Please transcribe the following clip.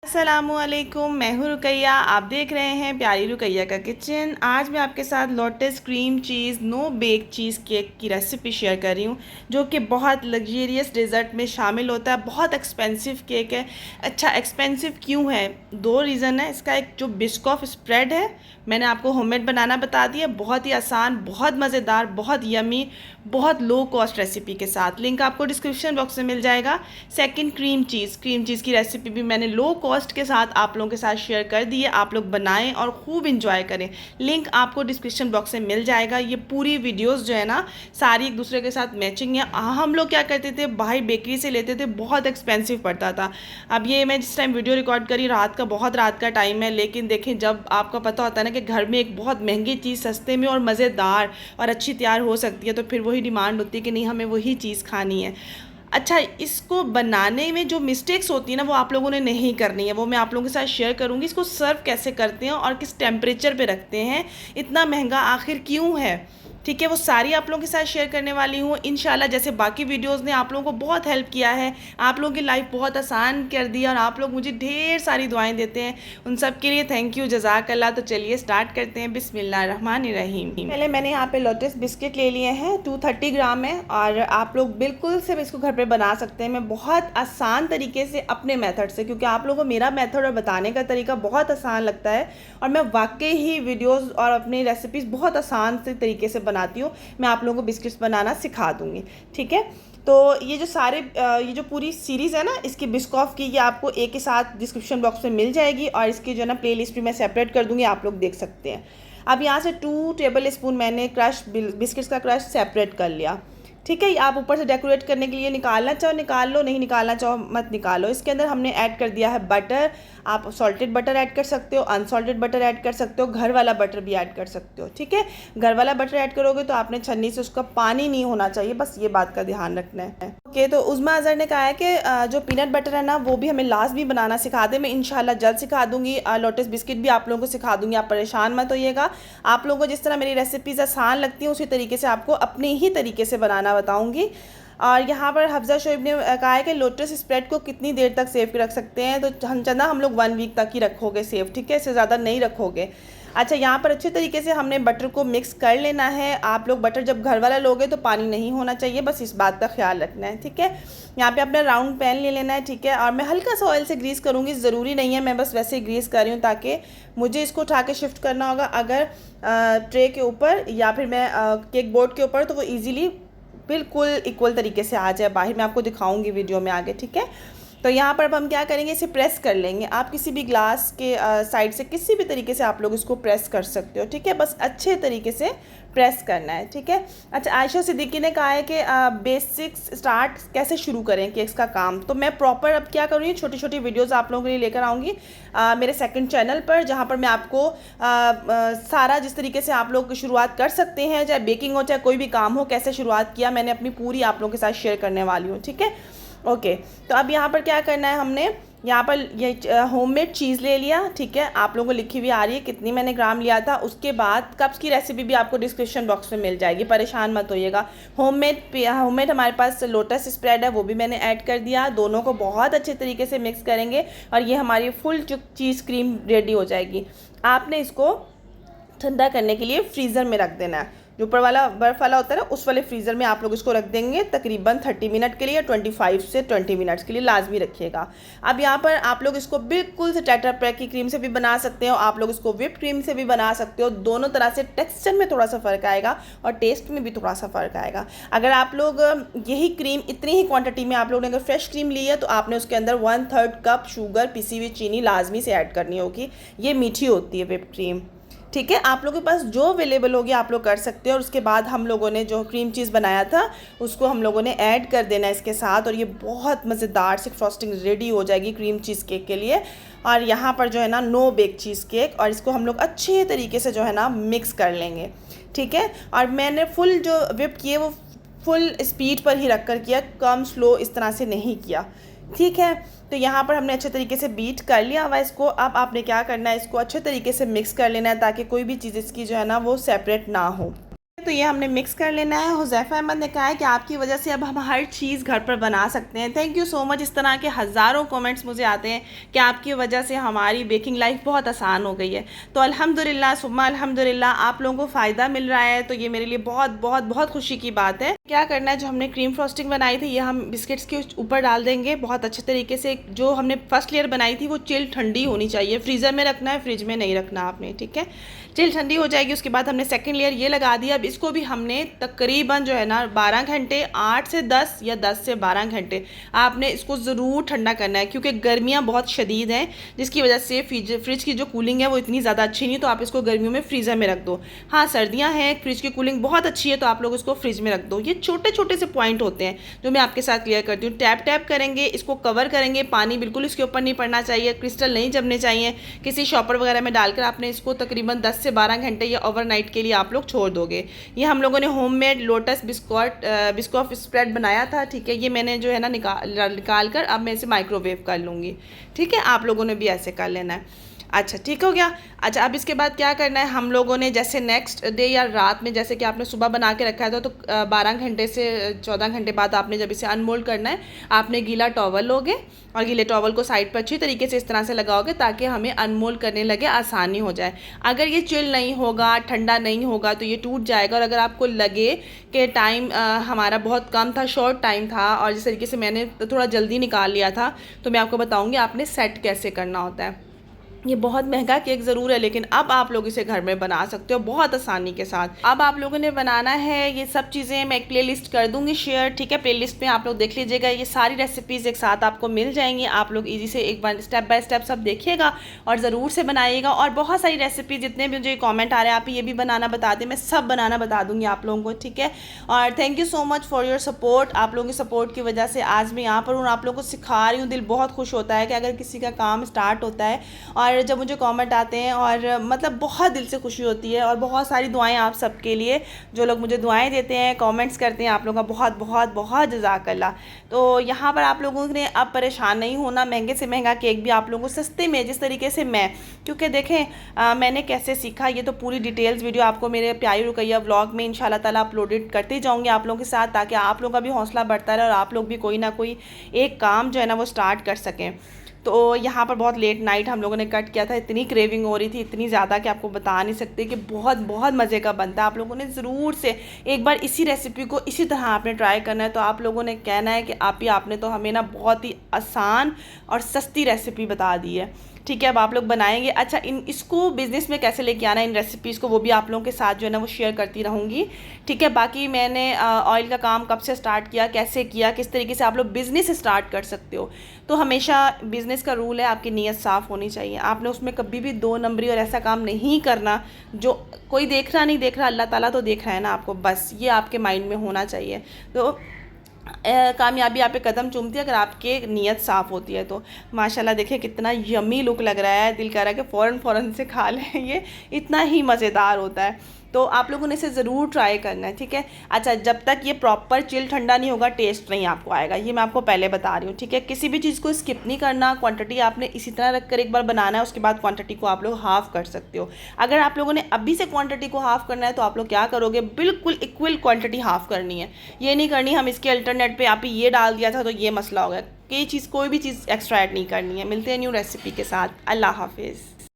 अस्सलामुअलैकुम, मैं हूँ रुकैया। आप देख रहे हैं प्यारी रुकैया का किचन। आज मैं आपके साथ lotus cream cheese no bake cheese cake की रेसिपी शेयर कर रही हूँ, जो कि बहुत लग्जरियस डेज़र्ट में शामिल होता है। बहुत एक्सपेंसिव केक है। अच्छा, एक्सपेंसिव क्यों है? दो रीज़न है इसका। एक जो बिस्कॉफ स्प्रेड है, मैंने आपको होममेड बनाना बता दिया। बहुत ही आसान, बहुत मज़ेदार, बहुत यमी, बहुत लो कॉस्ट रेसिपी के साथ। लिंक आपको डिस्क्रिप्शन बॉक्स में मिल जाएगा। सेकंड, क्रीम चीज़ की रेसिपी भी मैंने लो कॉस्ट के साथ आप लोगों के साथ शेयर कर दी है। आप लोग बनाएं और खूब इंजॉय करें। लिंक आपको डिस्क्रिप्शन बॉक्स में मिल जाएगा। ये पूरी वीडियोस जो है ना, सारी एक दूसरे के साथ मैचिंग है। हम लोग क्या करते थे, बाहर बेकरी से लेते थे, बहुत एक्सपेंसिव पड़ता था। अब ये मैं जिस टाइम वीडियो रिकॉर्ड करी, बहुत रात का टाइम है, लेकिन देखें, जब आपका पता होता है ना कि घर में एक बहुत महंगी चीज़ सस्ते में और मज़ेदार और अच्छी तैयार हो सकती है, तो फिर वही डिमांड होती है कि नहीं, हमें वही चीज़ खानी है। अच्छा, इसको बनाने में जो मिस्टेक्स होती है ना, वो आप लोगों ने नहीं करनी है। वो मैं आप लोगों के साथ शेयर करूँगी। इसको सर्व कैसे करते हैं और किस टेम्परेचर पे रखते हैं, इतना महंगा आखिर क्यों है, ठीक है, वो सारी आप लोगों के साथ शेयर करने वाली हूँ इंशाल्लाह। जैसे बाकी वीडियोस ने आप लोगों को बहुत हेल्प किया है, आप लोगों की लाइफ बहुत आसान कर दी, और आप लोग मुझे ढेर सारी दुआएं देते हैं, उन सब के लिए थैंक यू, जज़ाकल्लाह। तो चलिए स्टार्ट करते हैं। बिस्मिल्लाहिर्रहमानिर्रहीम। पहले मैंने यहाँ पे लोटस बिस्किट ले लिए हैं, 230 ग्राम है, और आप लोग बिल्कुल से इसको घर पे बना सकते हैं। मैं बहुत आसान तरीके से अपने मेथड से, क्योंकि आप लोगों को मेरा मेथड और बताने का तरीका बहुत आसान लगता है, और मैं वाकई ही वीडियोज़ और अपनी रेसिपीज़ बहुत आसान से तरीके से बनाती हूँ। मैं आप लोगों को बिस्किट्स बनाना सिखा दूँगी, ठीक है। तो ये जो सारे ये जो पूरी सीरीज़ है ना, इसकी बिस्कॉफ की, ये आपको एक के साथ डिस्क्रिप्शन बॉक्स में मिल जाएगी, और इसकी जो है ना प्लेलिस्ट भी मैं सेपरेट कर दूँगी, आप लोग देख सकते हैं। अब यहाँ से 2 टेबल स्पून मैंने क्रश बिस्किट्स का क्रश सेपरेट कर लिया, ठीक है। आप ऊपर से डेकोरेट करने के लिए निकालना चाहो निकाल लो, नहीं निकालना चाहो मत निकालो। इसके अंदर हमने ऐड कर दिया है बटर। आप सॉल्टेड बटर ऐड कर सकते हो, अनसॉल्टेड बटर ऐड कर सकते हो, घर वाला बटर भी ऐड कर सकते हो, ठीक है। घर वाला बटर ऐड करोगे तो आपने छन्नी से उसका पानी नहीं होना चाहिए, बस ये बात का ध्यान रखना है। ओके, तो उज़मा अज़हर ने कहा है कि जो पीनट बटर है ना, वो भी हमें लास्ट भी बनाना सिखा दे। मैं इंशाल्लाह जल्द सिखा दूंगी। लोटस बिस्किट भी आप लोगों को सिखा दूंगी, आप परेशान मत होइएगा। आप लोगों को जिस तरह मेरी रेसिपीज़ आसान लगती हैं, उसी तरीके से आपको अपने ही तरीके से बनाना बताऊँगी। और यहाँ पर हफ्जा शोएब ने कहा है कि लोटस स्प्रेड को कितनी देर तक सेव रख सकते हैं, तो हम लोग 1 वीक तक ही रखोगे सेव, ठीक है, इससे ज़्यादा नहीं रखोगे। अच्छा, यहाँ पर अच्छे तरीके से हमने बटर को मिक्स कर लेना है। आप लोग बटर जब घर वाला लोगे तो पानी नहीं होना चाहिए, बस इस बात का ख्याल रखना है, ठीक है। यहाँ पे अपना राउंड पैन ले लेना है, ठीक है, और मैं हल्का सा ऑयल से ग्रीस करूँगी, ज़रूरी नहीं है, मैं बस वैसे ही ग्रीस कर रही हूँ, ताकि मुझे इसको उठा के शिफ्ट करना होगा अगर ट्रे के ऊपर या फिर मैं केक बोर्ड के ऊपर, तो वो ईज़िली बिल्कुल इक्वल तरीके से आ जाए बाहर। मैं आपको दिखाऊंगी वीडियो में आगे, ठीक है। तो यहाँ पर अब हम क्या करेंगे, इसे प्रेस कर लेंगे। आप किसी भी ग्लास के साइड से किसी भी तरीके से आप लोग इसको प्रेस कर सकते हो, ठीक है, बस अच्छे तरीके से प्रेस करना है, ठीक है। अच्छा, आयशा सिद्दीकी ने कहा है कि बेसिक्स स्टार्ट कैसे शुरू करें केक्स का काम। तो मैं प्रॉपर अब क्या करूँगी, छोटी छोटी वीडियोस आप लोगों के लिए लेकर आऊँगी मेरे सेकंड चैनल पर, जहाँ पर मैं आपको सारा जिस तरीके से आप लोग शुरुआत कर सकते हैं, चाहे बेकिंग हो चाहे कोई भी काम हो, कैसे शुरुआत किया मैंने अपनी पूरी आप लोगों के साथ शेयर करने वाली हूँ, ठीक है। ओके, तो अब यहाँ पर क्या करना है, हमने यहाँ पर ये होममेड चीज़ ले लिया, ठीक है। आप लोगों को लिखी हुई आ रही है कितनी मैंने ग्राम लिया था। उसके बाद कप्स की रेसिपी भी आपको डिस्क्रिप्शन बॉक्स में मिल जाएगी, परेशान मत होइएगा। होममेड हमारे पास लोटस स्प्रेड है, वो भी मैंने ऐड कर दिया। दोनों को बहुत अच्छे तरीके से मिक्स करेंगे और ये हमारी फुल चीज़ क्रीम रेडी हो जाएगी। आपने इसको ठंडा करने के लिए फ्रीज़र में रख देना है। जो ऊपर वाला बर्फ़ वाला होता है ना, उस वाले फ्रीज़र में आप लोग इसको रख देंगे तकरीबन 30 मिनट के लिए, 25 से 20 मिनट्स के लिए लाजमी रखिएगा। अब यहाँ पर आप लोग इसको बिल्कुल से टेट्रा पैक की क्रीम से भी बना सकते हो, आप लोग इसको व्हिप क्रीम से भी बना सकते हो। दोनों तरह से टेक्सचर में थोड़ा सा फ़र्क आएगा और टेस्ट में भी थोड़ा सा फ़र्क आएगा। अगर आप लोग यही क्रीम इतनी ही क्वान्टिटी में आप लोगों ने अगर फ्रेश क्रीम ली है, तो आपने उसके अंदर 1/3 कप शुगर, पिसी हुई चीनी लाजमी से ऐड करनी होगी। ये मीठी होती है व्हिप क्रीम, ठीक है। आप लोगों के पास जो अवेलेबल होगी आप लोग कर सकते हो। और उसके बाद हम लोगों ने जो क्रीम चीज़ बनाया था उसको हम लोगों ने ऐड कर देना इसके साथ, और ये बहुत मज़ेदार सी फ्रॉस्टिंग रेडी हो जाएगी क्रीम चीज़ केक के लिए। और यहाँ पर जो है ना नो बेक चीज़ केक, और इसको हम लोग अच्छे तरीके से जो है ना मिक्स कर लेंगे, ठीक है। और मैंने फुल जो व्हिप किए वो फुल स्पीड पर ही रख कर किया, कम स्लो इस तरह से नहीं किया, ठीक है। तो यहाँ पर हमने अच्छे तरीके से बीट कर लिया हुआ इसको। अब आपने क्या करना है, इसको अच्छे तरीके से मिक्स कर लेना है ताकि कोई भी चीज़ इसकी जो है ना वो सेपरेट ना हो। तो ये हमने मिक्स कर लेना है। हुज़ैफ़ा अहमद ने कहा है कि आपकी वजह से अब हम हर चीज़ घर पर बना सकते हैं। Thank you so much. इस तरह के हज़ारों कमेंट्स मुझे आते हैं कि आपकी वजह से हमारी बेकिंग लाइफ बहुत आसान हो गई है। तो अल्हम्दुलिल्लाह सुम्मा अल्हम्दुलिल्लाह आप लोगों को फ़ायदा मिल रहा है, तो ये मेरे लिए बहुत बहुत बहुत खुशी की बात है। क्या करना है, जो हमने क्रीम फ्रॉस्टिंग बनाई थी ये हम बिस्किट्स के ऊपर डाल देंगे बहुत अच्छे तरीके से। जो हमने फर्स्ट लेयर बनाई थी वो चिल ठंडी होनी चाहिए, फ्रीज़र में रखना है, फ्रिज में नहीं रखना आपने, ठीक है। चिल ठंडी हो जाएगी, उसके बाद हमने सेकंड लेयर ये लगा दिया। अब इसको भी हमने तकरीबन जो है ना 12 घंटे, 8 से 10 या 10 से 12 घंटे आपने इसको ज़रूर ठंडा करना है, क्योंकि गर्मियाँ बहुत शदीद हैं जिसकी वजह से फ्रिज की जो कूलिंग है वो इतनी ज़्यादा अच्छी नहीं, तो आप इसको गर्मियों में फ्रीज़र में रख दो। हाँ, सर्दियाँ हैं, फ्रिज की कूलिंग बहुत अच्छी है, तो आप लोग इसको फ्रिज में रख दो। ये छोटे छोटे से पॉइंट होते हैं जो मैं आपके साथ क्लियर करती हूँ। टैप टैप करेंगे, इसको कवर करेंगे, पानी बिल्कुल इसके ऊपर नहीं पड़ना चाहिए, क्रिस्टल नहीं जमने चाहिए। किसी शॉपर वगैरह में डालकर आपने इसको तकरीबन 10 से 12 घंटे या ओवरनाइट के लिए आप लोग छोड़ दोगे। ये हम लोगों ने होममेड लोटस बिस्कॉफ स्प्रेड बनाया था, ठीक है। ये मैंने जो है ना निकाल कर अब मैं इसे माइक्रोवेव कर लूँगी, ठीक है। आप लोगों ने भी ऐसे कर लेना है। अच्छा, ठीक हो गया। अच्छा, अब इसके बाद क्या करना है, हम लोगों ने जैसे नेक्स्ट डे या रात में, जैसे कि आपने सुबह बना के रखा है तो 12 घंटे से 14 घंटे बाद आपने जब इसे अनमोल्ड करना है, आपने गीला टॉवल लोगे और गीले टॉवल को साइड पर अच्छी तरीके से इस तरह से लगाओगे ताकि हमें अनमोल्ड करने लगे आसानी हो जाए। अगर ये चिल नहीं होगा, ठंडा नहीं होगा तो ये टूट जाएगा। और अगर आपको लगे कि टाइम हमारा बहुत कम था, शॉर्ट टाइम था और जिस तरीके से मैंने थोड़ा जल्दी निकाल लिया था, तो मैं आपको बताऊँगी आपने सेट कैसे करना होता है। ये बहुत महंगा केक ज़रूर है, लेकिन अब आप लोग इसे घर में बना सकते हो बहुत आसानी के साथ। अब आप लोगों ने बनाना है ये सब चीज़ें, मैं एक प्लेलिस्ट कर दूंगी शेयर, ठीक है। प्लेलिस्ट में आप लोग देख लीजिएगा, ये सारी रेसिपीज़ एक साथ आपको मिल जाएंगी। आप लोग इजी से एक बार स्टेप बाय स्टेप सब देखिएगा और ज़रूर से बनाइएगा। और बहुत सारी रेसिपी जितने भी मुझे कॉमेंट आ रहे हैं, आप ये भी बनाना बता दें, मैं सब बनाना बता दूँगी आप लोगों को, ठीक है। और thank you so much for your support. आप लोगों की सपोर्ट की वजह से आज मैं यहाँ पर हूँ, आप लोगों को सिखा रही हूँ। दिल बहुत खुश होता है कि अगर किसी का काम स्टार्ट होता है और जब मुझे कमेंट आते हैं, और मतलब बहुत दिल से खुशी होती है। और बहुत सारी दुआएं आप सबके लिए, जो लोग मुझे दुआएं देते हैं, कमेंट्स करते हैं, आप लोगों का बहुत बहुत बहुत जज़ाकल्लाह। तो यहाँ पर आप लोगों ने अब परेशान नहीं होना, महंगे से महंगा केक भी आप लोगों को सस्ते में, जिस तरीके से मैं, क्योंकि देखें मैंने कैसे सीखा, ये तो पूरी डिटेल्स वीडियो आपको मेरे प्यारी रुकैया व्लॉग में इंशाल्लाह ताला अपलोडेड करती जाऊँगी आप लोगों के साथ, ताकि आप लोगों का भी हौसला बढ़ता रहे और आप लोग भी कोई ना कोई एक काम जो है ना वो स्टार्ट कर सकें। तो यहाँ पर बहुत लेट नाइट हम लोगों ने कट किया था, इतनी क्रेविंग हो रही थी, इतनी ज़्यादा कि आपको बता नहीं सकते, कि बहुत बहुत मज़े का बनता है। आप लोगों ने ज़रूर से एक बार इसी रेसिपी को इसी तरह आपने ट्राई करना है, तो आप लोगों ने कहना है कि आपने तो हमें ना बहुत ही आसान और सस्ती रेसिपी बता दी है, ठीक है। अब आप लोग बनाएंगे। अच्छा, इसको बिज़नेस में कैसे लेके आना है, इन रेसिपीज़ को, वो भी आप लोगों के साथ जो है ना वो शेयर करती रहूँगी, ठीक है। बाकी मैंने ऑयल का काम कब से स्टार्ट किया, कैसे किया, किस तरीके से आप लोग बिज़नेस स्टार्ट कर सकते हो। तो हमेशा बिज़नेस का रूल है, आपकी नीयत साफ़ होनी चाहिए। आपने उसमें कभी भी 2 नंबरी और ऐसा काम नहीं करना जो कोई देख रहा नहीं देख रहा, अल्लाह ताला तो देख रहा है ना आपको, बस ये आपके माइंड में होना चाहिए। तो कामयाबी आप पे कदम चूमती है अगर आपकी नीयत साफ़ होती है। तो माशाल्लाह देखिए कितना यमी लुक लग रहा है, दिल कर रहा है कि फ़ौरन से खा लें, ये इतना ही मज़ेदार होता है। तो आप लोगों ने इसे ज़रूर ट्राई करना है, ठीक है। अच्छा, जब तक ये प्रॉपर चिल ठंडा नहीं होगा टेस्ट नहीं आपको आएगा, ये मैं आपको पहले बता रही हूँ, ठीक है। किसी भी चीज़ को स्किप नहीं करना, क्वांटिटी आपने इसी तरह रख कर एक बार बनाना है, उसके बाद क्वांटिटी को आप लोग हाफ़ कर सकते हो। अगर आप लोगों ने अभी से क्वांटिटी को हाफ़ करना है तो आप लोग क्या करोगे, बिल्कुल इक्वल क्वांटिटी हाफ़ करनी है। ये नहीं करनी हम इसके अल्टरनेट पे आप ही ये डाल दिया था तो ये मसला हो गया, कोई भी चीज़ एक्स्ट्रा ऐड नहीं करनी है। मिलते हैं न्यू रेसिपी के साथ, अल्लाह हाफिज़।